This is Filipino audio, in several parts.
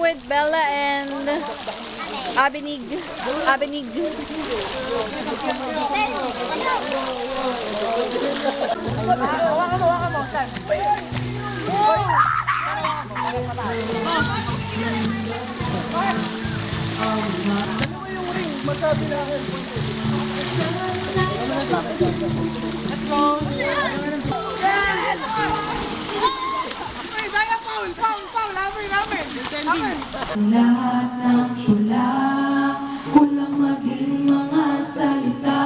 with Bella and Abinig. Abinig. Hawakan mo. Saan? Dalawa yung ring. Magsabi na akin. Let's go. Lahat ng pula, kulang maging mga salita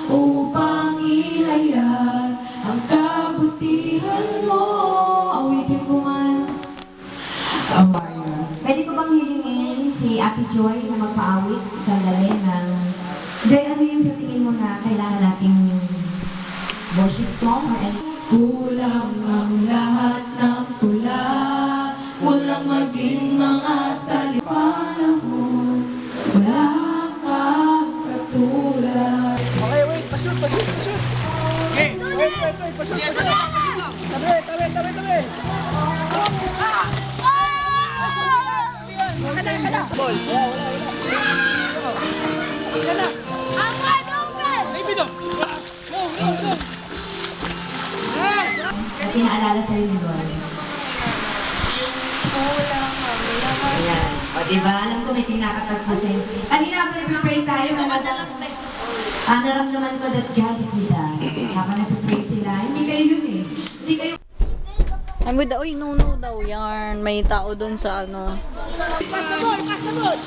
upang ihayag ang kabutihan mo. Awitin ko man. Pwede ko bang hilingin si Ate Joy na magpaawit sandali ng... Joy, ano yung sa tingin mo na kailangan nating worship song or any? Kulang ang lahat ng pula, kulang maging mga salita. Panahon, wala kang katulad. Okay, wait. Pashoot. Okay. Wait. Pashoot. Tabi. Kada. Ball. Wala. Kada. Ay, bito. Go. Pinaalala sa'yo ni Lord. Ayan. O diba, alam ko may tinakatag po sa'yo. Kanina pa nag-pray tayo na naramdaman ko that God is with us. Habang nag-pray sila, hindi kayo yun eh. Hindi kayo... I'm with the... Uy, no daw. Yarn. May tao dun sa ano. Pass the ball.